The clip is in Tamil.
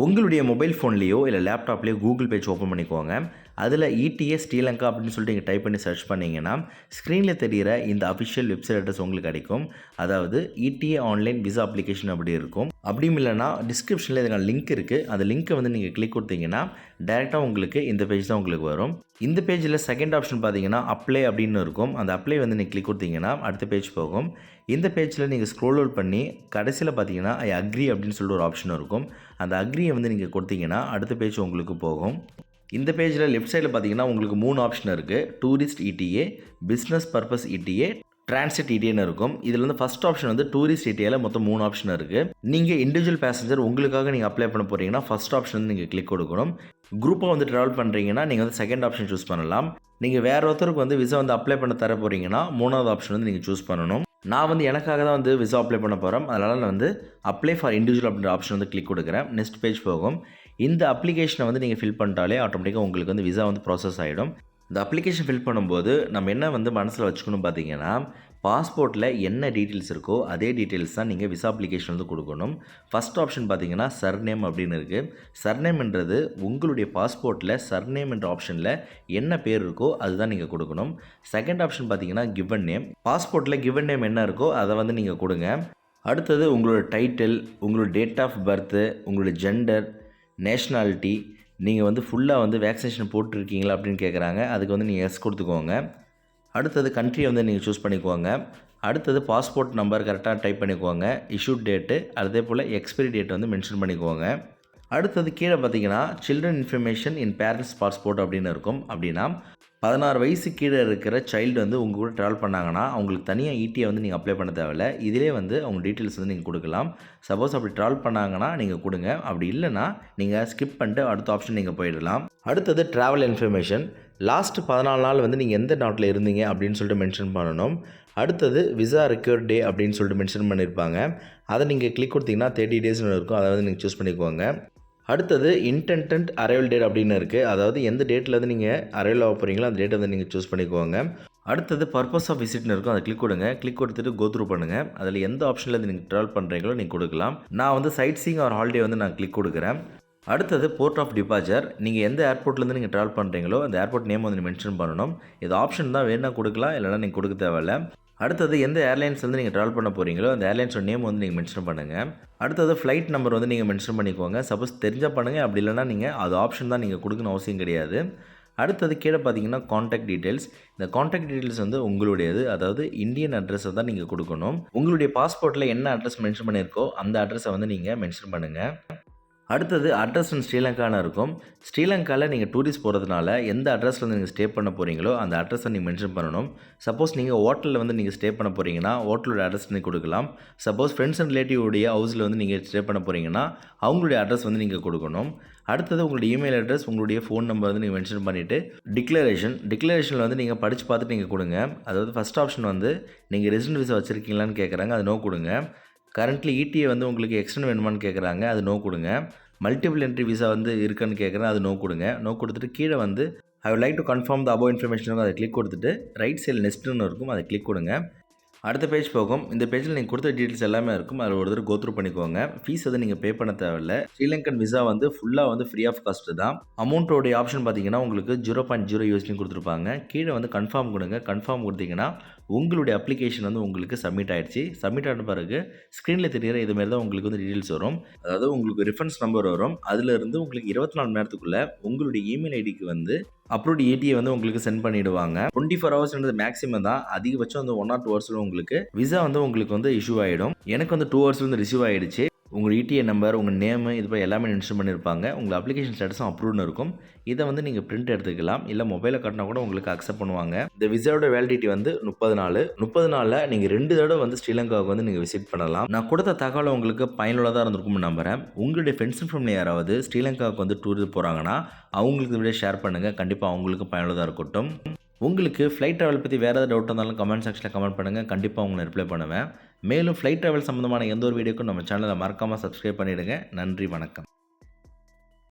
உங்களுடைய மொபைல் ஃபோன்லேயோ இல்லை லேப்டாப்லேயோ கூகுள் பேஜ் ஓப்பன் பண்ணிக்கோங்க. அதில் ETA ஸ்ரீலங்கா அப்படின்னு சொல்லிட்டு நீங்கள் டைப் பண்ணி சர்ச் பண்ணிங்கன்னா ஸ்க்ரீனில் தெரிகிற இந்த அஃபிஷியல் வெப்சைட் அட்ரஸ் உங்களுக்கு கிடைக்கும். அதாவது ETA ஆன்லைன் விசா அப்ளிகேஷன் அப்படி இருக்கும். அப்படியும் இல்லைனா டிஸ்கிரிப்ஷனில் இதுக்கான லிங்க் இருக்குது. அந்த லிங்க்கை வந்து நீங்கள் கிளிக் கொடுத்தீங்கன்னா டேரெக்டாக உங்களுக்கு இந்த பேஜ் தான் உங்களுக்கு வரும். இந்த பேஜில் செகண்ட் ஆப்ஷன் பார்த்தீங்கன்னா அப்ளை அப்படின்னு இருக்கும். அந்த அப்ளை வந்து நீங்கள் கிளிக் கொடுத்தீங்கன்னா அடுத்த பேஜ் போகும். இந்த பேஜில் நீங்கள் ஸ்க்ரோல் அவுட் பண்ணி கடைசியில் பார்த்தீங்கன்னா ஐ அக்ரி அப்படின்னு சொல்லிட்டு ஒரு ஆப்ஷன் இருக்கும். அந்த அக்ரியை வந்து நீங்கள் கொடுத்தீங்கன்னா அடுத்த பேஜ் உங்களுக்கு போகும். இந்த பேஜில் லெஃப்ட் சைடில் பார்த்தீங்கன்னா உங்களுக்கு 3 ஆப்ஷன் இருக்குது. Tourist ETA, business purpose ETA, transit ETAன்னு இருக்கும். இதில் வந்து ஃபஸ்ட் ஆப்ஷன் வந்து டூரிஸ்ட் ETAவில் மொத்தம் 3 ஆப்ஷன் இருக்குது. நீங்கள் இண்டிவிஜுவல் பேசஞ்சர் உங்களுக்காக நீங்கள் அப்ளை பண்ண போகிறீங்கன்னா ஃபஸ்ட் ஆப்ஷன் வந்து நீங்கள் கிளிக் கொடுக்கணும். குரூப்பாக வந்து ட்ராவல் பண்ணுறீங்கன்னா நீங்கள் வந்து செகண்ட் ஆப்ஷன் சூஸ் பண்ணலாம். நீங்கள் வேறு ஒருத்தருக்கு வந்து விசா வந்து அப்ளை பண்ண தர போகிறீங்கன்னா 3வது ஆப்ஷன் வந்து நீங்கள் சூஸ் பண்ணணும். நான் வந்து எனக்காக தான் வந்து விசா அப்ளை பண்ண போகிறேன். அதனால் நான் வந்து அப்ளை ஃபார் இண்டிவிஜுவல் அப்படின்ற ஆப்ஷன் வந்து கிளிக் கொடுக்குறேன். நெக்ஸ்ட் பேஜ் போகும். இந்த அப்ளிகேஷனை வந்து நீங்கள் ஃபில் பண்ணிட்டாலே ஆட்டோமேட்டிக்காக உங்களுக்கு வந்து விசா வந்து ப்ராசஸ் ஆகிடும். இந்த அப்ளிகேஷன் ஃபில் பண்ணும்போது நம்ம என்ன வந்து மனசில் வச்சுக்கணும் பார்த்தீங்கன்னா, பாஸ்போர்ட்டில் என்ன டீட்டெயில்ஸ் இருக்கோ அதே டீட்டெயில்ஸ் தான் நீங்கள் விசா அப்ளிகேஷன் வந்து கொடுக்கணும். ஃபஸ்ட் ஆப்ஷன் பார்த்தீங்கன்னா சர்நேம் அப்படின்னு இருக்குது. சர்நேம்ன்றது உங்களுடைய பாஸ்போர்ட்டில் சர்நேம் என்ற ஆப்ஷனில் என்ன பேர் இருக்கோ அதுதான் நீங்கள் கொடுக்கணும். செகண்ட் ஆப்ஷன் பார்த்தீங்கன்னா கிவன் நேம். பாஸ்போர்ட்டில் கிவன் நேம் என்ன இருக்கோ அதை வந்து நீங்கள் கொடுங்க. அடுத்தது உங்களோட டைட்டில், உங்களோட டேட் ஆஃப் பர்த்து, உங்களோட ஜெண்டர், நேஷ்னாலிட்டி, நீங்கள் வந்து ஃபுல்லாக வந்து வேக்சினேஷன் போட்டிருக்கீங்களா அப்படின்னு கேட்குறாங்க. அதுக்கு வந்து நீங்கள் எஸ் கொடுத்துக்கோங்க. அடுத்தது கண்ட்ரியை வந்து நீங்கள் சூஸ் பண்ணிக்கோங்க. அடுத்தது பாஸ்போர்ட் நம்பர் கரெக்டாக டைப் பண்ணிக்கோங்க. இஷ்யூட் டேட்டு, அதே போல் எக்ஸ்பைரி டேட் வந்து மென்ஷன் பண்ணிக்கோங்க. அடுத்தது கீழே பார்த்தீங்கன்னா children information in parents passport அப்படின்னு இருக்கும். அப்படின்னா 16 வயசு கீழே இருக்கிற சைல்டு வந்து உங்கள் கூட ட்ராவல் பண்ணாங்கன்னா அவங்களுக்கு தனியாக ETA வந்து நீங்கள் அப்ளை பண்ண தேவையில்லை. இதிலே வந்து அவங்க டீட்டெயில்ஸ் வந்து நீங்கள் கொடுக்கலாம். சப்போஸ் அப்படி ட்ராவல் பண்ணாங்கன்னா நீங்கள் கொடுங்க. அப்படி இல்லைனா நீங்கள் ஸ்கிப் பண்ணிட்டு அடுத்த ஆப்ஷன் நீங்கள் போயிடலாம். அடுத்தது ட்ராவல் இன்ஃபர்மேஷன். லாஸ்ட் 14 நாள் வந்து நீங்கள் எந்த நாட்டில் இருந்தீங்க அப்படின்னு சொல்லிட்டு மென்ஷன் பண்ணணும். அடுத்தது விசா ரெக்யூர் டே அப்படின்னு சொல்லிட்டு மென்ஷன் பண்ணியிருப்பாங்க. அதை நீங்கள் கிளிக் கொடுத்தீங்கன்னா 30 டேஸ்னு இருக்கும். அதை வந்து நீங்கள் சூஸ் பண்ணிக்கோங்க. அடுத்தது இன்டென்டன்ட் அரைவல் டேட் அப்படின்னு இருக்குது. அதாவது எந்த டேட்டில் வந்து நீங்கள் அரைவல் ஆக போகிறீங்களோ அந்த டேட்டை வந்து நீங்கள் சூஸ் பண்ணிக்கோங்க. அடுத்தது பர்பஸ் ஆஃப் விசிட்னு இருக்கும். அதை கிளிக் கொடுங்க. கிளிக் கொடுத்துட்டு கோ த்ரூ பண்ணுங்கள். அதில் எந்த ஆப்ஷனில் வந்து நீங்கள் ட்ராவல் பண்ணுறீங்களோ நீங்கள் கொடுக்கலாம். நான் வந்து சைட் சீயிங் ஆர் ஹாலிடே வந்து நான் கிளிக் கொடுக்குறேன். அடுத்தது போர்ட் ஆஃப் டிபார்ச்சர். நீங்கள் எந்த ஏர்போர்ட்லேருந்து நீங்கள் ட்ராவல் பண்ணுறீங்களோ அந்த ஏர்போர்ட் நேம் வந்து மென்ஷன் பண்ணணும். இது ஆப்ஷன் தான், வேணால் கொடுக்கலாம், இல்லைனா நீங்கள் கொடுக்க தேவையில்லை. அடுத்தது எந்த ஏர்லைன்ஸ் வந்து நீங்கள் ட்ராவல் பண்ண போகிறீங்களோ அந்த ஏர்லைன்ஸோட நேம் வந்து நீங்கள் மென்ஷன் பண்ணுங்கள். அடுத்தது ஃப்ளைட் நம்பர் வந்து நீங்கள் மென்ஷன் பண்ணிக்கோங்க. சப்போஸ் தெரிஞ்சால் பண்ணுங்கள், அப்படி இல்லைனா நீங்கள் அது ஆப்ஷன் தான், நீங்கள் கொடுக்கணும் அவசியம் கிடையாது. அடுத்தது கீழே பார்த்தீங்கன்னா காண்டாக்ட் டீட்டெயில்ஸ். இந்த காண்டாக்ட் டீட்டெயில்ஸ் வந்து உங்களுடையது, அதாவது இந்தியன் அட்ரஸை தான் நீங்கள் கொடுக்கணும். உங்களுடைய பாஸ்போர்ட்டில் என்ன அட்ரஸ் மென்ஷன் பண்ணியிருக்கோ அந்த அட்ரஸை வந்து நீங்கள் மென்ஷன் பண்ணுங்கள். அடுத்தது அட்ரஸ் இன் ஸ்ரீலங்கான்னு இருக்கும். ஸ்ரீலங்காவில் நீங்கள் டூரிஸ்ட் போகிறதுனால எந்த அட்ரஸில் வந்து நீங்கள் ஸ்டே பண்ண போகிறீங்களோ அந்த அட்ரஸை நீங்கள் மென்ஷன் பண்ணணும். சப்போஸ் நீங்கள் ஹோட்டலில் வந்து நீங்கள் ஸ்டே பண்ண போகிறீங்கன்னா ஹோட்டலோட அட்ரஸ் நீங்கள் கொடுக்கலாம். சப்போஸ் ஃப்ரெண்ட்ஸ் அண்ட் ரிலேட்டிவோடைய ஹவுஸில் வந்து நீங்கள் ஸ்டே பண்ண போகிறீங்கன்னா அவங்களுடைய அட்ரஸ் வந்து நீங்கள் கொடுக்கணும். அடுத்தது உங்களுடைய இமெயில் அட்ரஸ், உங்களுடைய ஃபோன் நம்பர் வந்து நீங்கள் மென்ஷன் பண்ணிவிட்டு டிக்ளரேஷனில் வந்து நீங்கள் படித்து பார்த்துட்டு நீங்கள் கொடுங்க. அதாவது ஃபஸ்ட் ஆப்ஷன் வந்து நீங்கள் ரெசிடென்ட் விசா வச்சுருக்கீங்களான்னு கேட்குறாங்க, அது நோ கொடுங்க. கரண்ட்லி ETA வந்து உங்களுக்கு எக்ஸ்டெண்ட் வேணுமான்னு கேட்குறாங்க, அது நோ கொடுங்க. மல்டிபிள் என்ட்ரி விசா வந்து இருக்குன்னு கேட்குறேன், அது நோ கொடுங்க. நோ கொடுத்துட்டு கீழே வந்து I would like to confirm the above information இருக்கும். அதை கிளிக் கொடுத்துட்டு ரைட் சைடில் நெக்ஸ்ட்னு இருக்கும், அதை கிளிக் கொடுங்க. அடுத்த பேஜ் போகும். இந்த பேஜில் நீங்கள் கொடுத்த டீட்டெயில்ஸ் எல்லாமே இருக்கும். அதில் ஒரு தடவை கோ த்ரூ பண்ணிக்கோங்க. ஃபீஸ் வந்து நீங்கள் பே பண்ண தேவையில்லை. ஸ்ரீலங்கன் விசா வந்து ஃபுல்லாக வந்து ஃப்ரீ ஆஃப் காஸ்ட் தான். அமௌண்ட்டோடைய ஆப்ஷன் பார்த்தீங்கன்னா உங்களுக்கு 0.0 USD கொடுத்துருப்பாங்க. கீழே வந்து கன்ஃபார்ம் கொடுங்க. கன்ஃபார்ம் கொடுத்தீங்கன்னா உங்களுடைய அப்ளிகேஷன் வந்து உங்களுக்கு சப்மிட் ஆகிடுச்சு. சப்மிட் ஆன பிறகு ஸ்க்ரீனில் தெரிகிற இதுமாரி தான் உங்களுக்கு வந்து டீட்டெயில்ஸ் வரும். அதாவது உங்களுக்கு ரெஃபரன்ஸ் நம்பர் வரும். அதிலிருந்து உங்களுக்கு 24 மணி நேரத்துக்குள்ளே உங்களுடைய இமெயில் ஐடிக்கு வந்து அப்ரூவ்ட் ETA வந்து உங்களுக்கு சென்ட் பண்ணிவிடுவாங்க. 24 ஹவர்ஸ்ன்றது மேக்ஸிமம் தான். அதிகபட்சம் வந்து 1 or 2 ஹவர்ஸில் உங்களுக்கு விசா வந்து உங்களுக்கு வந்து இஷ்யூ ஆகிடும். எனக்கு வந்து 2 ஹவர்ஸ் வந்து ரிசீவ் ஆகிடுச்சு. உங்கள் ETA நம்பர், உங்கள் நேமு, இது போய் எல்லாமே மென்ஷன் பண்ணியிருப்பாங்க. உங்கள் அப்ளிகேஷன் ஸ்டேட்டஸும் அப்ரூவ்னு இருக்கும். இதை வந்து நீங்கள் பிரிண்ட் எடுத்துக்கலாம், இல்லை மொபைலில் காட்டினா கூட உங்களுக்கு அக்செப்ட் பண்ணுவாங்க. இந்த விசாவோட வேலிடிட்டி வந்து 30 நாள். 30 நாளில் நீங்கள் 2 தடவை வந்து ஸ்ரீலங்காவுக்கு வந்து நீங்கள் விசிட் பண்ணலாம். நான் கொடுத்த தகவல் உங்களுக்கு பயனுள்ளதாக இருந்திருக்கும்னு நம்புகிறேன். உங்களுடைய ஃப்ரெண்ட்ஸ் அண்ட் ஃபேமிலி யாராவது ஸ்ரீலங்காவுக்கு வந்து டூர் போகிறாங்கன்னா அவங்களுக்கு வீடியோ ஷேர் பண்ணுங்கள். கண்டிப்பாக அவங்களுக்கு பயனுள்ளதாக இருக்கட்டும். உங்களுக்கு ஃப்ளைட் ட்ராவல் பற்றி வேறு ஏதாவது டவுட் இருந்தாலும் கமெண்ட் செக்ஷனில் கமெண்ட் பண்ணுங்கள். கண்டிப்பாக உங்களை ரிப்ளை பண்ணுவேன். மேலும் ஃப்ளைட் ட்ராவல் சம்மந்தமான எந்த ஒரு வீடியோக்கும் நம்ம சேனலை மறக்காமல் சப்ஸ்கிரைப் பண்ணிவிடுங்க. நன்றி, வணக்கம்.